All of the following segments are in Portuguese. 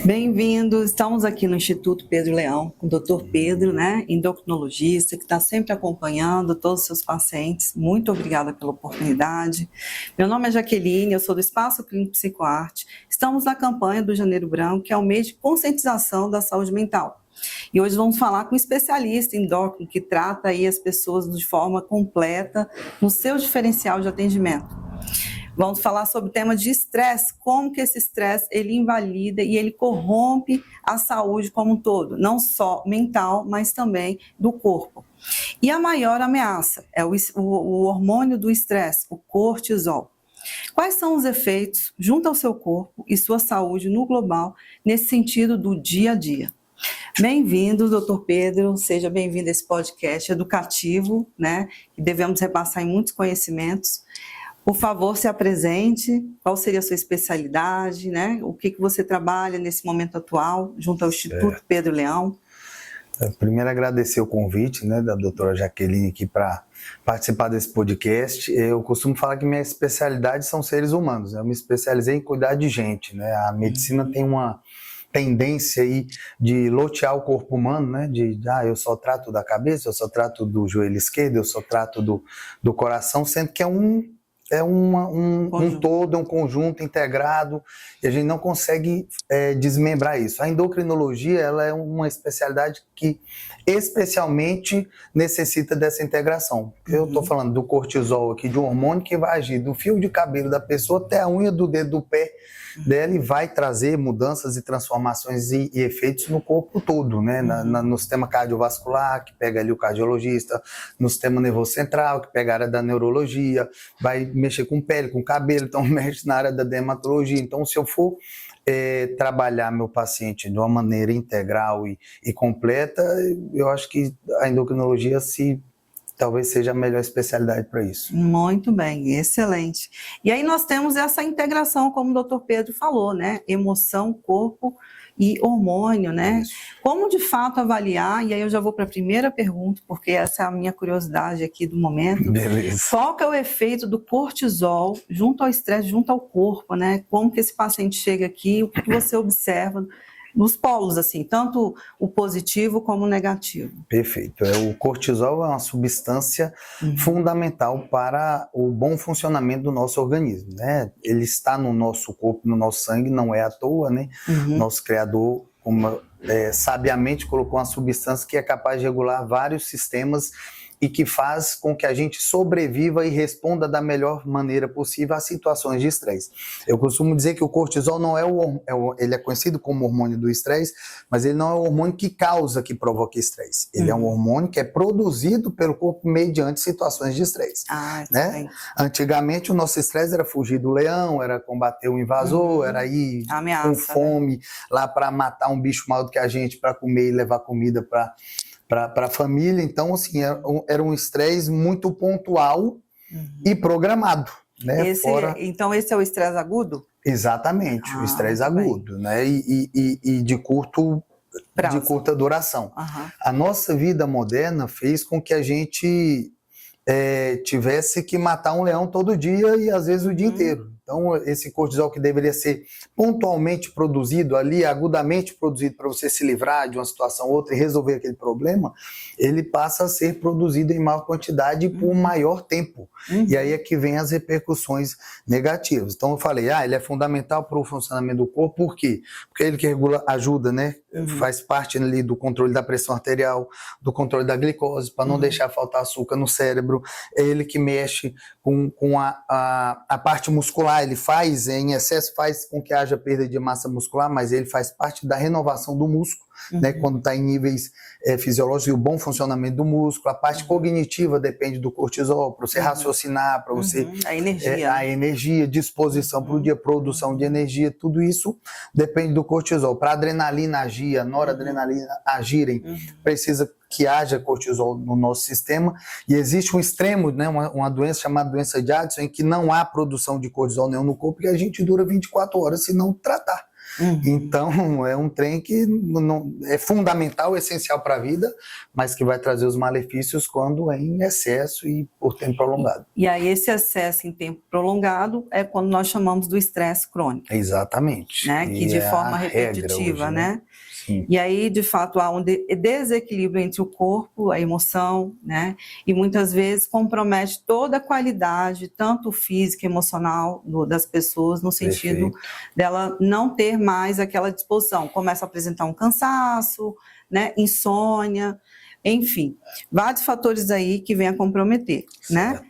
Bem-vindos, estamos aqui no Instituto Pedro Leão, com o Dr. Pedro, endocrinologista, que está sempre acompanhando todos os seus pacientes. Muito obrigada pela oportunidade. Meu nome é Jaqueline, eu sou do Espaço Clínico Psicoarte. Estamos na campanha do Janeiro Branco, que é o mês de conscientização da saúde mental. E hoje vamos falar com um especialista endócrino que trata aí as pessoas de forma completa no seu diferencial de atendimento. Vamos falar sobre o tema de estresse, como que esse estresse ele invalida e ele corrompe a saúde como um todo, não só mental, mas também do corpo. E a maior ameaça é o hormônio do estresse, o cortisol. Quais são os efeitos junto ao seu corpo e sua saúde no global, nesse sentido do dia a dia? Bem-vindo, doutor Pedro, seja bem-vindo a esse podcast educativo, que devemos repassar em muitos conhecimentos. Por favor, se apresente, qual seria a sua especialidade, o que você trabalha nesse momento atual, junto ao Instituto Pedro Leão. Primeiro, agradecer o convite da doutora Jaqueline aqui para participar desse podcast. Eu costumo falar que minha especialidade são seres humanos, eu me especializei em cuidar de gente. A medicina tem uma tendência aí de lotear o corpo humano, eu só trato da cabeça, eu só trato do joelho esquerdo, eu só trato do coração, sendo que é um todo, é um conjunto integrado, e a gente não consegue desmembrar isso. A endocrinologia ela é uma especialidade que especialmente necessita dessa integração. Eu estou falando do cortisol aqui, de um hormônio que vai agir do fio de cabelo da pessoa até a unha do dedo do pé dela e vai trazer mudanças e transformações e efeitos no corpo todo, no sistema cardiovascular, que pega ali o cardiologista, no sistema nervoso central, que pega a área da neurologia, vai mexer com pele, com cabelo, então mexe na área da dermatologia. Então, se eu for trabalhar meu paciente de uma maneira integral e completa, eu acho que a endocrinologia talvez seja a melhor especialidade para isso. Muito bem, excelente. E aí nós temos essa integração, como o Dr. Pedro falou, emoção, corpo e hormônio, Como de fato avaliar, e aí eu já vou para a primeira pergunta, porque essa é a minha curiosidade aqui do momento. Beleza. Qual que é o efeito do cortisol junto ao estresse, junto ao corpo, Como que esse paciente chega aqui, o que você observa nos polos, assim, tanto o positivo como o negativo. Perfeito. O cortisol é uma substância fundamental para o bom funcionamento do nosso organismo, Ele está no nosso corpo, no nosso sangue, não é à toa, Nosso Criador, sabiamente colocou uma substância que é capaz de regular vários sistemas e que faz com que a gente sobreviva e responda da melhor maneira possível às situações de estresse. Eu costumo dizer que o cortisol não ele é conhecido como hormônio do estresse, mas ele não é o hormônio que causa, que provoca estresse. Ele é um hormônio que é produzido pelo corpo mediante situações de estresse. Antigamente o nosso estresse era fugir do leão, era combater o invasor, era ir com fome lá para matar um bicho maior do que a gente para comer e levar comida para a família. Então, assim, era um estresse muito pontual e programado. Então, esse é o estresse agudo? Exatamente, o estresse agudo, e de curta duração. A nossa vida moderna fez com que a gente tivesse que matar um leão todo dia e às vezes o dia inteiro. Então, esse cortisol que deveria ser pontualmente produzido ali, agudamente produzido para você se livrar de uma situação ou outra e resolver aquele problema, ele passa a ser produzido em maior quantidade por maior tempo. E aí é que vem as repercussões negativas. Então, eu falei, ele é fundamental para o funcionamento do corpo, por quê? Porque ele que regula, ajuda, faz parte ali do controle da pressão arterial, do controle da glicose, para não deixar faltar açúcar no cérebro. É ele que mexe com a parte muscular, ele faz, em excesso, faz com que haja perda de massa muscular, mas ele faz parte da renovação do músculo, quando está em níveis fisiológicos e o bom funcionamento do músculo. A parte cognitiva depende do cortisol, para você raciocinar, para você... A energia, disposição para o dia, produção de energia, tudo isso depende do cortisol. Para a adrenalina agir, a noradrenalina agirem, precisa que haja cortisol no nosso sistema, e existe um extremo, uma doença chamada doença de Addison, em que não há produção de cortisol nenhum no corpo, e a gente dura 24 horas se não tratar. Então, é um trem que não, é fundamental, essencial para a vida, mas que vai trazer os malefícios quando é em excesso e por tempo prolongado. E aí, esse excesso em tempo prolongado é quando nós chamamos do estresse crônico. Exatamente. Né? Que de forma repetitiva, hoje, né? Sim. E aí, de fato, há um desequilíbrio entre o corpo, a emoção, né? E muitas vezes compromete toda a qualidade, tanto física e emocional das pessoas, no sentido dela não ter mais aquela disposição. Começa a apresentar um cansaço, né? Insônia, enfim, vários fatores aí que vêm a comprometer, né?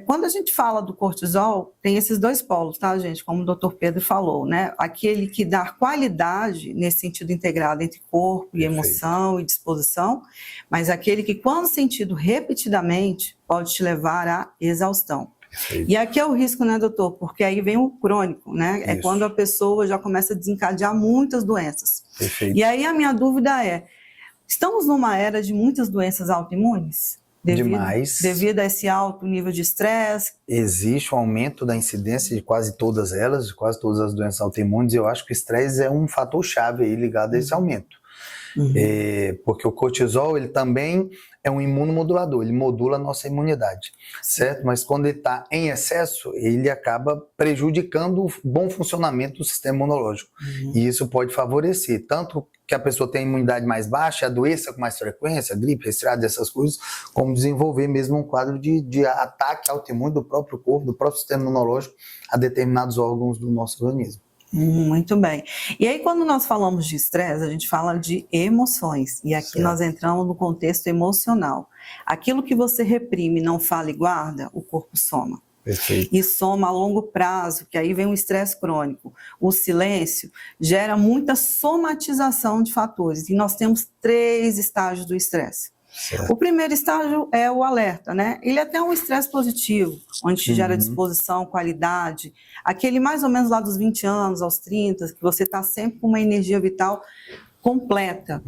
Quando a gente fala do cortisol, tem esses dois polos, tá, gente? Como o Dr. Pedro falou, né? Aquele que dá qualidade nesse sentido integrado entre corpo e emoção e disposição, mas aquele que, quando sentido repetidamente, pode te levar à exaustão. E aqui é o risco, né, doutor? Porque aí vem o crônico, né? É quando a pessoa já começa a desencadear muitas doenças. E aí a minha dúvida é, estamos numa era de muitas doenças autoimunes? Devido a esse alto nível de estresse? Existe um aumento da incidência de quase todas elas, de quase todas as doenças autoimunes, e eu acho que o estresse é um fator chave aí ligado a esse aumento. Porque o cortisol, ele também é um imunomodulador, ele modula a nossa imunidade, certo? Mas quando ele está em excesso, ele acaba prejudicando o bom funcionamento do sistema imunológico. E isso pode favorecer tanto que a pessoa tem a imunidade mais baixa, adoeça com mais frequência, gripe, resfriado, essas coisas, como desenvolver mesmo um quadro de ataque autoimune do próprio corpo, do próprio sistema imunológico a determinados órgãos do nosso organismo. Muito bem. E aí, quando nós falamos de estresse, a gente fala de emoções. E aqui nós entramos no contexto emocional. Aquilo que você reprime, não fala e guarda, o corpo soma. E soma a longo prazo, que aí vem o estresse crônico. O silêncio gera muita somatização de fatores. E nós temos 3 estágios do estresse. O primeiro estágio é o alerta, né? Ele é até um estresse positivo, onde te gera disposição, qualidade, aquele mais ou menos lá dos 20 anos aos 30, que você está sempre com uma energia vital completa.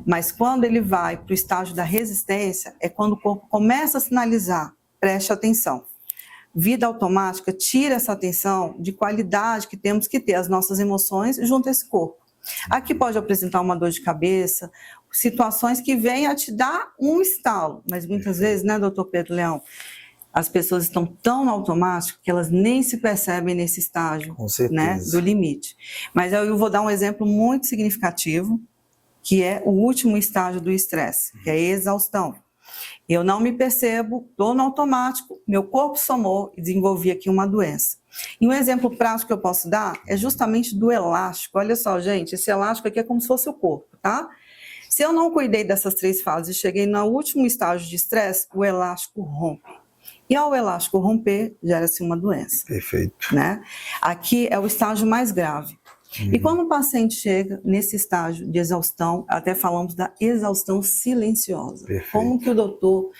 Mas quando ele vai para o estágio da resistência, é quando o corpo começa a sinalizar, preste atenção. Vida automática tira essa atenção de qualidade que temos que ter, as nossas emoções junto a esse corpo. Aqui pode apresentar uma dor de cabeça, situações que vêm a te dar um estalo, mas muitas vezes, né, doutor Pedro Leão, as pessoas estão tão no automático que elas nem se percebem nesse estágio, né, do limite. Mas eu vou dar um exemplo muito significativo, que é o último estágio do estresse, que é a exaustão. Eu não me percebo, estou no automático, meu corpo somou e desenvolvi aqui uma doença. E um exemplo prático que eu posso dar é justamente do elástico. Olha só, gente, esse elástico aqui é como se fosse o corpo, tá? Se eu não cuidei dessas 3 fases e cheguei no último estágio de estresse, o elástico rompe. E ao elástico romper, gera-se uma doença. Né? Aqui é o estágio mais grave. E quando o paciente chega nesse estágio de exaustão, até falamos da exaustão silenciosa. Como que o doutor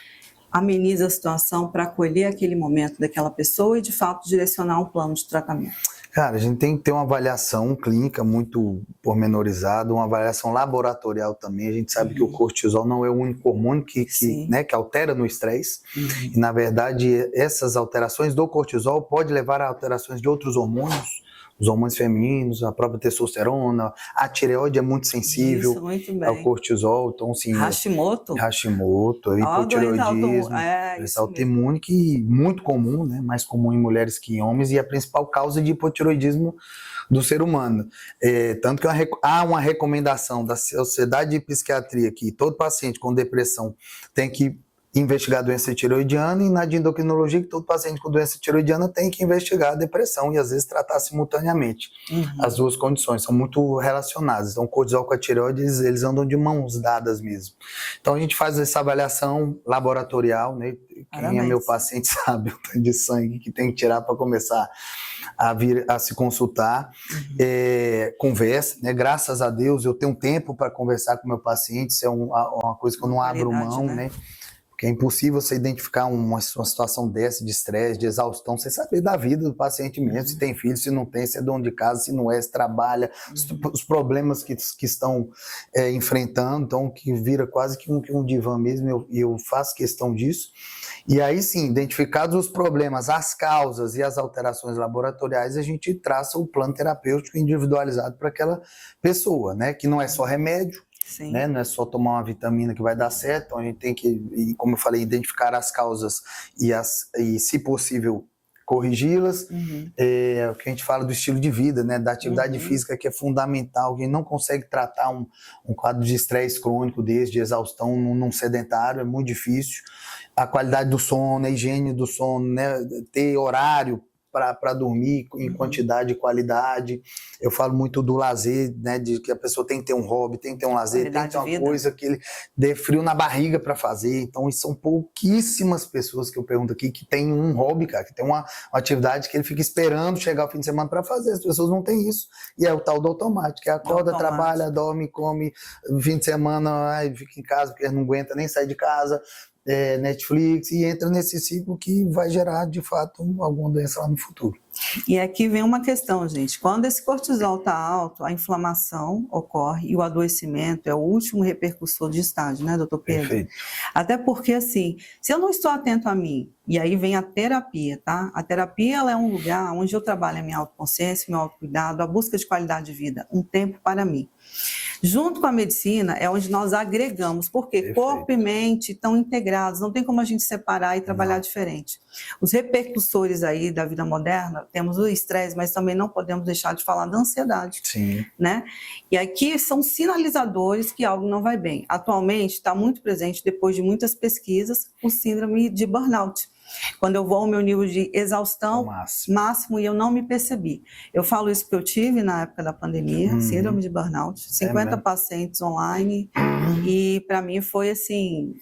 ameniza a situação para acolher aquele momento daquela pessoa e, de fato, direcionar um plano de tratamento? Cara, a gente tem que ter uma avaliação clínica muito pormenorizada, uma avaliação laboratorial também. A gente sabe que o cortisol não é o único hormônio que altera no estresse. E, na verdade, essas alterações do cortisol podem levar a alterações de outros hormônios, os hormônios femininos, a própria testosterona, a tireoide é muito sensível ao cortisol. Então, assim, Hashimoto, hipotireoidismo, doença autoimune, que muito comum, né? Mais comum em mulheres que em homens, e a principal causa de hipotireoidismo do ser humano. Tanto que há uma recomendação da Sociedade de Psiquiatria que todo paciente com depressão tem que investigar a doença tireoidiana, e na de endocrinologia que todo paciente com doença tireoidiana tem que investigar a depressão e às vezes tratar simultaneamente. As duas condições são muito relacionadas. Então o cortisol com a tireoide, eles andam de mãos dadas mesmo. Então a gente faz essa avaliação laboratorial, né? Quem é meu paciente sabe o tanto de sangue que tem que tirar para começar a vir a se consultar. Conversa, né? Graças a Deus eu tenho tempo para conversar com o meu paciente, isso é uma coisa que eu não abro mão, né? Porque é impossível você identificar uma situação dessa, de estresse, de exaustão, sem saber da vida do paciente mesmo, se tem filho, se não tem, se é dono de casa, se não é, se trabalha, os problemas que estão enfrentando, então que vira quase que um divã mesmo, e eu faço questão disso. E aí sim, identificados os problemas, as causas e as alterações laboratoriais, a gente traça o plano terapêutico individualizado para aquela pessoa, né? Que não é só remédio, né? Não é só tomar uma vitamina que vai dar certo, então a gente tem que, como eu falei, identificar as causas e se possível, corrigi-las. O que a gente fala do estilo de vida, né? Da atividade física, que é fundamental. Quem não consegue tratar um quadro de estresse crônico desse, de exaustão num sedentário, é muito difícil. A qualidade do sono, a higiene do sono, né? Ter horário para dormir em quantidade e qualidade. Eu falo muito do lazer, né, de que a pessoa tem que ter um hobby, tem que ter um lazer, tem que ter uma coisa que ele dê frio na barriga para fazer. Então, são pouquíssimas pessoas que eu pergunto aqui que tem um hobby, cara, que tem uma atividade que ele fica esperando chegar o fim de semana para fazer. As pessoas não têm isso. E é o tal do automático, que acorda, trabalha, dorme, come, fim de semana, fica em casa porque não aguenta nem sair de casa, Netflix, e entra nesse ciclo que vai gerar, de fato, alguma doença lá no futuro. E aqui vem uma questão, gente. Quando esse cortisol está alto, a inflamação ocorre e o adoecimento é o último repercussor de estágio, né, doutor Pedro? Perfeito. Até porque, assim, se eu não estou atento a mim, e aí vem a terapia, tá? A terapia, ela é um lugar onde eu trabalho a minha autoconsciência, meu autocuidado, a busca de qualidade de vida, um tempo para mim. Junto com a medicina é onde nós agregamos, porque Perfeito. Corpo e mente estão integrados, não tem como a gente separar e trabalhar diferente. Os repercussores aí da vida moderna, temos o estresse, mas também não podemos deixar de falar da ansiedade. Sim. Né? E aqui são sinalizadores que algo não vai bem. Atualmente está muito presente, depois de muitas pesquisas, o síndrome de burnout. Quando eu vou ao meu nível de exaustão máximo e eu não me percebi. Eu falo isso porque eu tive na época da pandemia, síndrome de burnout, 50 pacientes online, e para mim foi assim,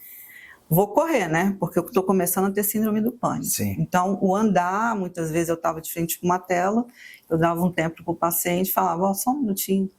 vou correr, né? Porque eu estou começando a ter síndrome do pânico. Sim. Então, o andar, muitas vezes eu estava de frente com uma tela, eu dava um tempo para o paciente, falava, só um minutinho.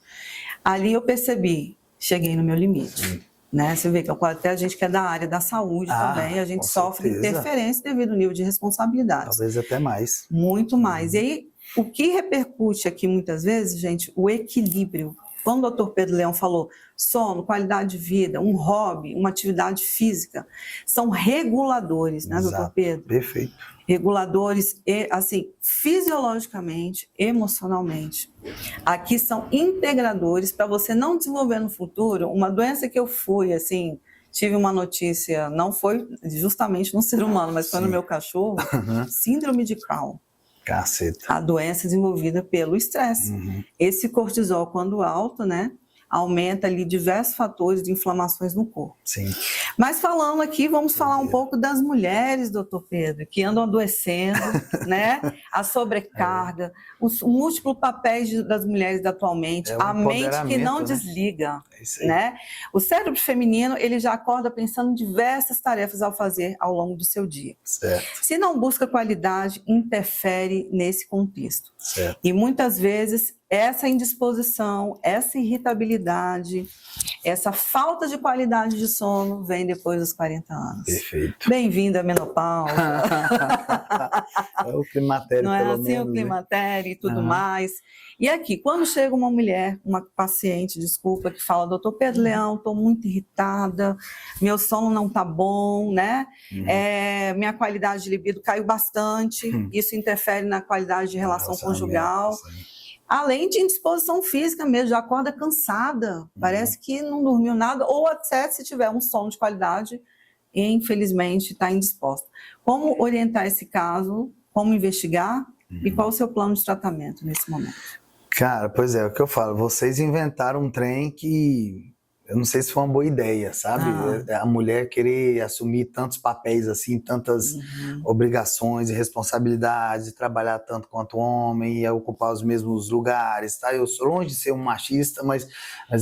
Ali eu percebi, cheguei no meu limite. Né? Você vê que até a gente que é da área da saúde também, a gente sofre interferência devido ao nível de responsabilidade. Talvez até mais. Muito mais. E aí, o que repercute aqui muitas vezes, gente, o equilíbrio. Quando o Dr. Pedro Leão falou sono, qualidade de vida, um hobby, uma atividade física, são reguladores, né, Dr. Pedro? Perfeito. Reguladores, assim, fisiologicamente, emocionalmente. Aqui são integradores para você não desenvolver no futuro uma doença que eu fui, assim, tive uma notícia, não foi justamente no ser humano, mas foi no meu cachorro, síndrome de Crohn. Caceta. A doença desenvolvida pelo estresse. Esse cortisol, quando alto, né, aumenta ali diversos fatores de inflamações no corpo. Sim. Mas falando aqui, vamos falar um pouco das mulheres, doutor Pedro, que andam adoecendo, né? A sobrecarga, os múltiplos papéis das mulheres atualmente, a mente que não desliga, né? O cérebro feminino, ele já acorda pensando em diversas tarefas ao fazer ao longo do seu dia. Certo. Se não busca qualidade, interfere nesse contexto. Certo. E muitas vezes essa indisposição, essa irritabilidade, essa falta de qualidade de sono vem depois dos 40 anos. Perfeito. Bem-vinda à menopausa. É o climatério, não é pelo assim menos, o climatério e tudo mais. E aqui, quando chega uma mulher, uma paciente, desculpa, que fala, doutor Pedro Leão, estou muito irritada, meu sono não está bom, né? Minha qualidade de libido caiu bastante, isso interfere na qualidade de relação conjugal. Além de indisposição física mesmo, já acorda cansada, parece que não dormiu nada, ou até se tiver um sono de qualidade, infelizmente está indisposta. Como orientar esse caso, como investigar e qual o seu plano de tratamento nesse momento? Cara, pois é o que eu falo, vocês inventaram um trem que eu não sei se foi uma boa ideia, sabe? A mulher querer assumir tantos papéis assim, tantas obrigações e responsabilidades, trabalhar tanto quanto o homem, e ocupar os mesmos lugares, tá? Eu sou longe de ser um machista, mas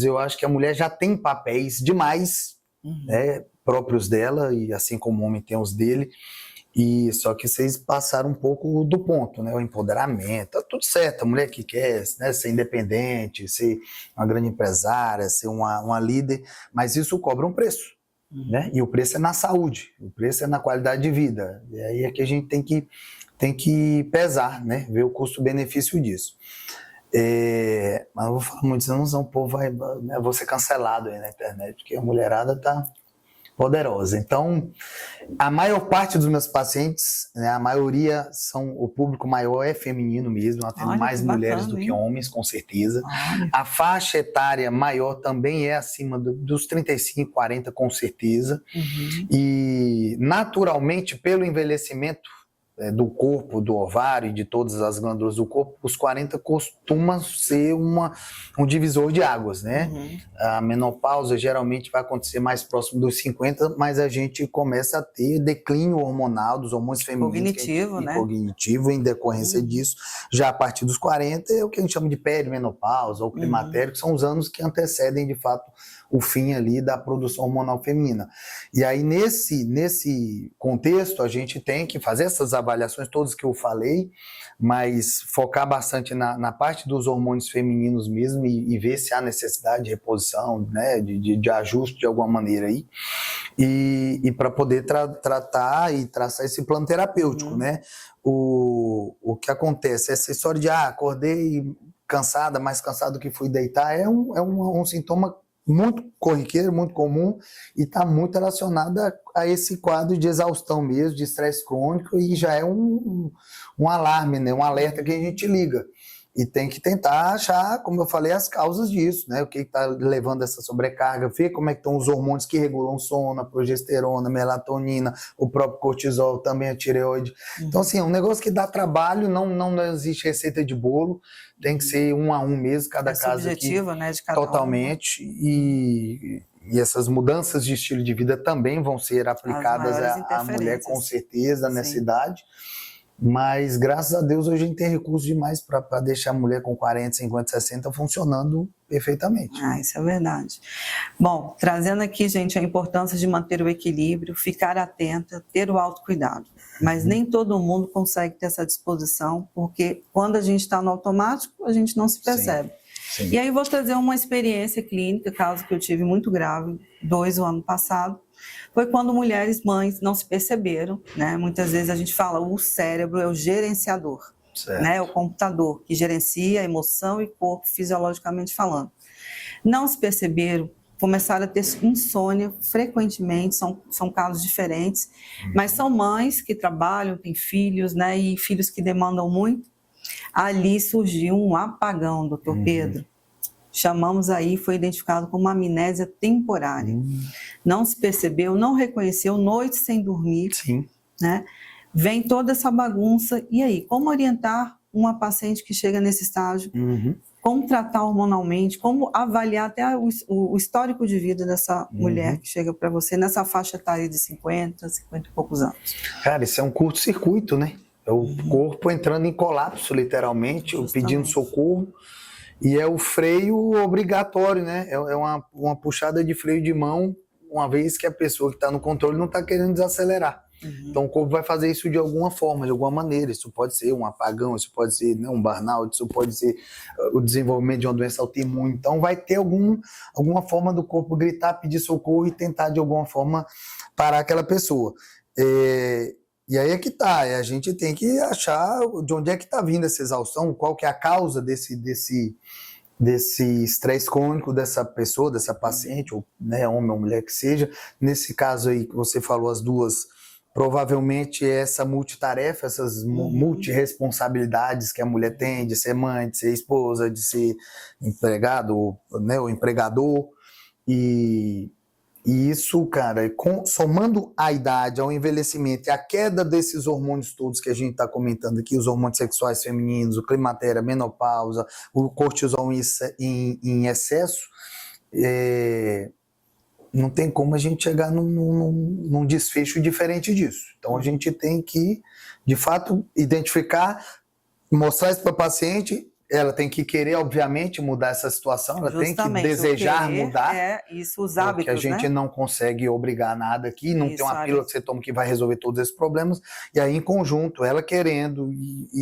eu acho que a mulher já tem papéis demais, né, próprios dela, e assim como o homem tem os dele. E só que vocês passaram um pouco do ponto, né? O empoderamento, tá tudo certo, a mulher que quer, né, ser independente, ser uma grande empresária, ser uma líder, mas isso cobra um preço, né? E o preço é na saúde, o preço é na qualidade de vida. E aí é que a gente tem que pesar, né? Ver o custo-benefício disso. Mas eu vou falar muito, senão o povo vai, né, vou ser cancelado aí na internet, porque a mulherada tá poderosa. Então, a maior parte dos meus pacientes, né, a maioria o público maior é feminino mesmo, eu atendo mais mulheres do que homens, com certeza. A faixa etária maior também é acima dos 35, 40, com certeza. E, naturalmente, pelo envelhecimento do corpo, do ovário e de todas as glândulas do corpo, os 40 costuma ser um divisor de águas, né? A menopausa geralmente vai acontecer mais próximo dos 50, mas a gente começa a ter declínio hormonal dos hormônios femininos. Cognitivo, né? Cognitivo, em decorrência disso. Já a partir dos 40 é o que a gente chama de perimenopausa ou climatério, que são os anos que antecedem, de fato, o fim ali da produção hormonal feminina. E aí, nesse contexto, a gente tem que fazer essas avaliações todas que eu falei, mas focar bastante na parte dos hormônios femininos mesmo e ver se há necessidade de reposição, né, de ajuste de alguma maneira aí, e para poder tratar e traçar esse plano terapêutico, né? O que acontece, essa história de acordei cansada, mais cansado do que fui deitar, é um sintoma muito corriqueiro, muito comum, e está muito relacionado a esse quadro de exaustão mesmo, de estresse crônico, e já é um alarme, né? Um alerta que a gente liga. E tem que tentar achar, como eu falei, as causas disso, né? O que está levando essa sobrecarga, ver como é que estão os hormônios que regulam o sono, a progesterona, a melatonina, o próprio cortisol, também a tireoide. Então, assim, é um negócio que dá trabalho, não existe receita de bolo, tem que ser um a um mesmo, cada caso subjetivo, aqui, né, de cada totalmente, e essas mudanças de estilo de vida também vão ser aplicadas à mulher, com certeza, nessa idade. Mas, graças a Deus, hoje a gente tem recursos demais para deixar a mulher com 40, 50, 60 funcionando perfeitamente. Isso é verdade. Bom, trazendo aqui, gente, a importância de manter o equilíbrio, ficar atenta, ter o autocuidado. Mas nem todo mundo consegue ter essa disposição, porque quando a gente está no automático, a gente não se percebe. Sim. E aí eu vou trazer uma experiência clínica, caso que eu tive muito grave, o ano passado. Foi quando mulheres mães não se perceberam, né? Muitas vezes a gente fala, o cérebro é o gerenciador, né? O computador que gerencia emoção e corpo fisiologicamente falando. Não se perceberam, começaram a ter insônia frequentemente, são casos diferentes, mas são mães que trabalham, têm filhos, né? E filhos que demandam muito. Ali surgiu um apagão, doutor Pedro. Chamamos aí, foi identificado como uma amnésia temporária. Não se percebeu, não reconheceu, noites sem dormir. Sim. Né? Vem toda essa bagunça. E aí, como orientar uma paciente que chega nesse estágio? Como tratar hormonalmente? Como avaliar até o histórico de vida dessa mulher que chega para você nessa faixa etária de 50 e poucos anos? Cara, isso é um curto-circuito, né? É o corpo entrando em colapso, literalmente, pedindo socorro. E é o freio obrigatório, né? É uma puxada de freio de mão, uma vez que a pessoa que está no controle não está querendo desacelerar. Então o corpo vai fazer isso de alguma forma, de alguma maneira. Isso pode ser um apagão, isso pode ser, né, um burnout, isso pode ser o desenvolvimento de uma doença autoimune. Então vai ter alguma forma do corpo gritar, pedir socorro e tentar de alguma forma parar aquela pessoa. E aí é que tá, a gente tem que achar de onde é que está vindo essa exaustão, qual que é a causa desse estresse crônico dessa pessoa, dessa paciente, ou, né, homem ou mulher que seja. Nesse caso aí que você falou, as duas, provavelmente essa multitarefa, essas multirresponsabilidades que a mulher tem de ser mãe, de ser esposa, de ser empregado, né, ou empregador, e isso, cara, somando a idade, ao envelhecimento e a queda desses hormônios todos que a gente está comentando aqui, os hormônios sexuais femininos, o climatério, a menopausa, o cortisol em excesso, não tem como a gente chegar num desfecho diferente disso. Então a gente tem que, de fato, identificar, mostrar isso para o paciente, ela tem que querer, obviamente, mudar essa situação, ela tem que desejar mudar. Isso, os hábitos, porque a gente não consegue obrigar nada aqui, não tem uma pílula que você toma que vai resolver todos esses problemas, e aí em conjunto, ela querendo,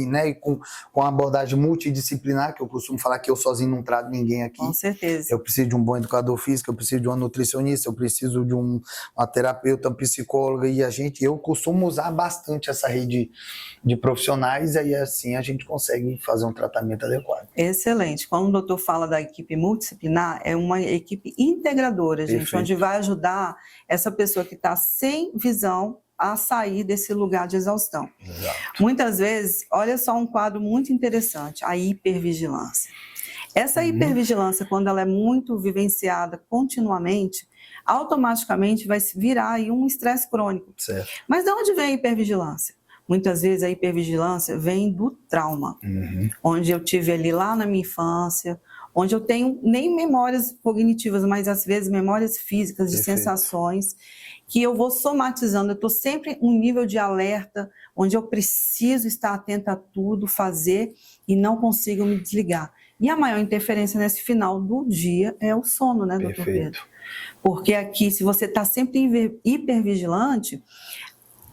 né, e com a abordagem multidisciplinar, que eu costumo falar que eu sozinho não trato ninguém aqui. Com certeza. Eu preciso de um bom educador físico, eu preciso de uma nutricionista, eu preciso de uma terapeuta, uma psicóloga, e eu costumo usar bastante essa rede de profissionais, e aí assim a gente consegue fazer um tratamento adequado. Excelente. Quando o doutor fala da equipe multidisciplinar, é uma equipe integradora, gente, Perfeito. Onde vai ajudar essa pessoa que está sem visão a sair desse lugar de exaustão. Exato. Muitas vezes, olha só um quadro muito interessante, a hipervigilância. Essa hipervigilância, quando ela é muito vivenciada continuamente, automaticamente vai virar aí um estresse crônico. Certo. Mas de onde vem a hipervigilância? Muitas vezes a hipervigilância vem do trauma, onde eu tive ali lá na minha infância, onde eu tenho nem memórias cognitivas, mas às vezes memórias físicas de Perfeito. sensações, que eu vou somatizando, eu estou sempre em um nível de alerta, onde eu preciso estar atenta a tudo, fazer e não consigo me desligar. E a maior interferência nesse final do dia é o sono, né, doutor Pedro? Porque aqui, se você está sempre hipervigilante,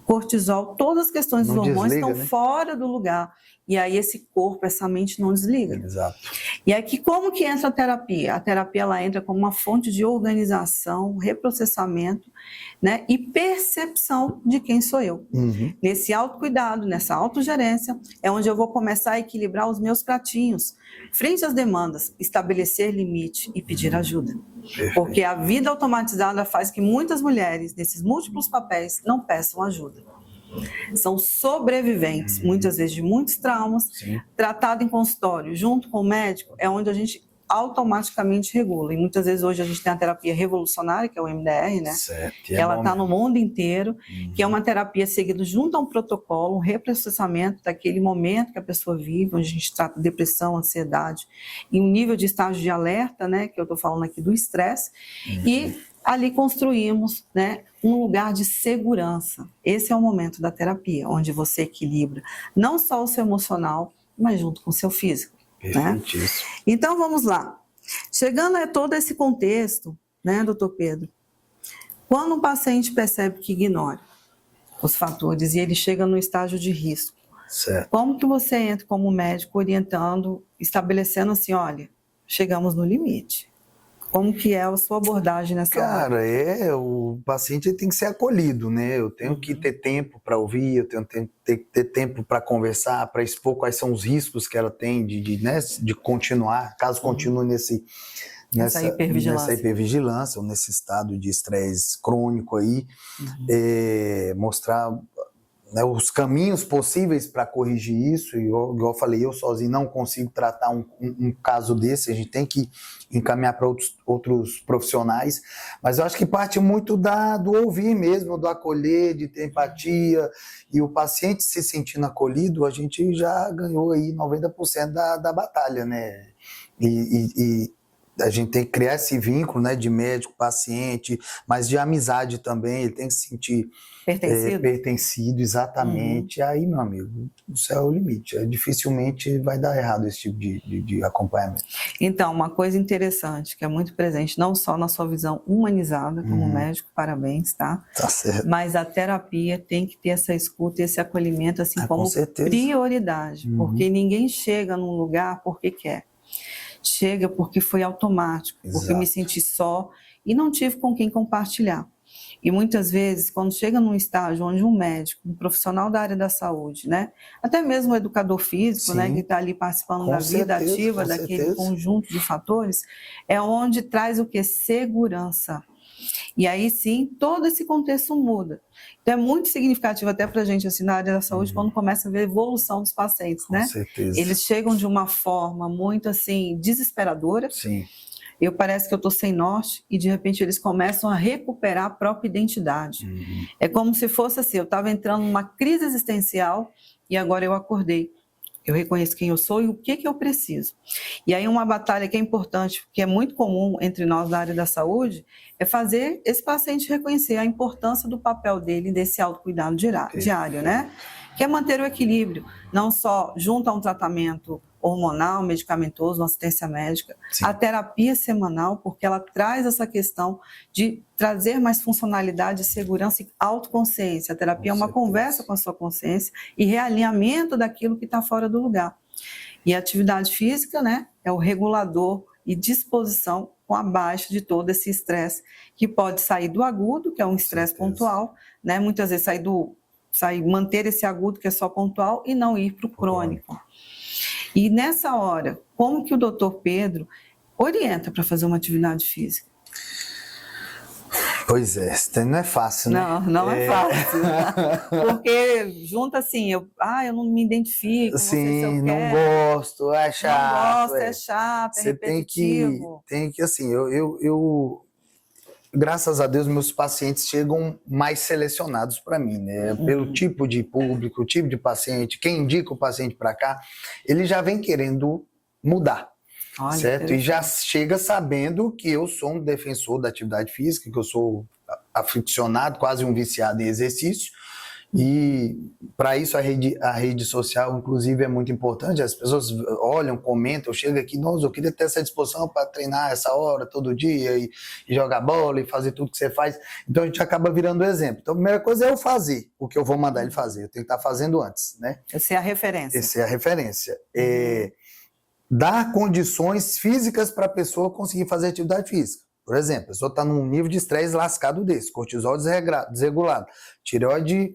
cortisol, todas as questões dos hormônios estão fora do lugar. E aí esse corpo, essa mente não desliga. Exato. E aqui como que entra a terapia? A terapia ela entra como uma fonte de organização, reprocessamento, né, e percepção de quem sou eu. Nesse autocuidado, nessa autogerência, é onde eu vou começar a equilibrar os meus pratinhos. Frente às demandas, estabelecer limite e pedir ajuda. Perfeito. Porque a vida automatizada faz que muitas mulheres, nesses múltiplos papéis, não peçam ajuda. São sobreviventes, muitas vezes, de muitos traumas, tratado em consultório, junto com o médico, é onde a gente automaticamente regula. E muitas vezes hoje a gente tem a terapia revolucionária, que é o MDR, né? Certo. Que ela está no mundo inteiro, que é uma terapia seguida junto a um protocolo, um reprocessamento daquele momento que a pessoa vive, onde a gente trata depressão, ansiedade, e um nível de estágio de alerta, né? Que eu estou falando aqui do estresse, e ali construímos, né, um lugar de segurança. Esse é o momento da terapia, onde você equilibra não só o seu emocional, mas junto com o seu físico. Né? Então vamos lá. Chegando a todo esse contexto, né, doutor Pedro, quando um paciente percebe que ignora os fatores e ele chega no estágio de risco, certo. Como que você entra como médico orientando, estabelecendo assim, olha, chegamos no limite? Como que é a sua abordagem nessa hora? Cara, o paciente tem que ser acolhido, né? Eu tenho que ter tempo para ouvir, eu tenho que ter tempo para conversar, para expor quais são os riscos que ela tem de continuar, caso continue nessa hipervigilância ou nesse estado de estresse crônico aí, mostrar, né, os caminhos possíveis para corrigir isso. E igual eu falei, eu sozinho não consigo tratar um caso desse, a gente tem que encaminhar para outros profissionais, mas eu acho que parte muito do ouvir mesmo, do acolher, de ter empatia, e o paciente se sentindo acolhido, a gente já ganhou aí 90% da batalha, né? E a gente tem que criar esse vínculo, né, de médico-paciente, mas de amizade também, ele tem que se sentir pertencido, exatamente. Aí, meu amigo, o céu é o limite. Dificilmente vai dar errado esse tipo de acompanhamento. Então, uma coisa interessante, que é muito presente, não só na sua visão humanizada como médico, parabéns, tá? Tá certo. Mas a terapia tem que ter essa escuta, esse acolhimento, assim, como prioridade. Porque ninguém chega num lugar porque quer. Chega porque foi automático, porque me senti só e não tive com quem compartilhar. E muitas vezes, quando chega num estágio onde um médico, um profissional da área da saúde, né, até mesmo o educador físico, né, que está ali participando da vida ativa daquele conjunto de fatores, é onde traz o que? Segurança. E aí sim, todo esse contexto muda. Então é muito significativo até para a gente, assim, na área da saúde, quando começa a ver a evolução dos pacientes, né? Com certeza. Eles chegam de uma forma muito, assim, desesperadora. Sim. Parece que eu estou sem norte e de repente eles começam a recuperar a própria identidade. É como se fosse assim, eu estava entrando numa crise existencial e agora eu acordei. Eu reconheço quem eu sou e o que eu preciso. E aí uma batalha que é importante, que é muito comum entre nós da área da saúde, é fazer esse paciente reconhecer a importância do papel dele desse autocuidado diário, né? Que é manter o equilíbrio, não só junto a um tratamento hormonal, medicamentoso, uma assistência médica. Sim. A terapia semanal, porque ela traz essa questão de trazer mais funcionalidade, segurança e autoconsciência. A terapia é uma conversa com a sua consciência e realinhamento daquilo que está fora do lugar. E a atividade física, né, é o regulador e disposição com a baixa de todo esse estresse, que pode sair do agudo, que é um estresse pontual, né, muitas vezes manter esse agudo, que é só pontual, e não ir para o crônico. E nessa hora, como que o doutor Pedro orienta para fazer uma atividade física? Pois é, não é fácil, né? Não é fácil. Porque junta assim, eu não me identifico, sim, não gosto, é chato. Não gosto, é chato, é repetitivo. Tem que assim, eu graças a Deus, meus pacientes chegam mais selecionados para mim, né? Pelo tipo de público, tipo de paciente, quem indica o paciente para cá, ele já vem querendo mudar. Olha, certo? E já chega sabendo que eu sou um defensor da atividade física, que eu sou aficionado, quase um viciado em exercício. E para isso a rede social, inclusive, é muito importante. As pessoas olham, comentam, eu chego aqui, nossa, eu queria ter essa disposição para treinar essa hora, todo dia, e jogar bola, e fazer tudo que você faz. Então a gente acaba virando exemplo. Então a primeira coisa é eu fazer o que eu vou mandar ele fazer. Eu tenho que estar fazendo antes, né? Essa é a referência. Essa é a referência. Dar condições físicas para a pessoa conseguir fazer atividade física. Por exemplo, a pessoa está num nível de estresse lascado desse, cortisol desregulado, tireoide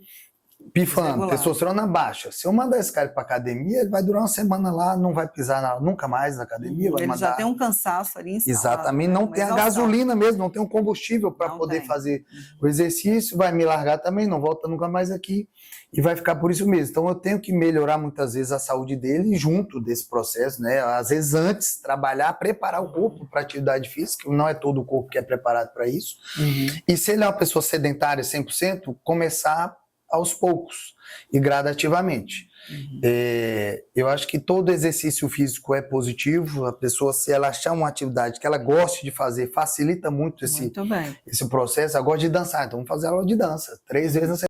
pifando, testosterona baixa. Se eu mandar esse cara para academia, ele vai durar uma semana lá, não vai pisar nunca mais na academia. Ele já tem um cansaço ali instalado. Exatamente, não tem a gasolina mesmo, não tem um combustível para poder fazer o exercício, vai me largar também, não volta nunca mais aqui e vai ficar por isso mesmo. Então eu tenho que melhorar muitas vezes a saúde dele junto desse processo, né? Às vezes antes, trabalhar, preparar o corpo para atividade física, não é todo o corpo que é preparado para isso. E se ele é uma pessoa sedentária 100%, começar aos poucos e gradativamente. Eu acho que todo exercício físico é positivo. A pessoa, se ela achar uma atividade que ela goste de fazer, facilita muito esse processo. Ela gosta de dançar, então vamos fazer aula de dança 3 vezes na semana.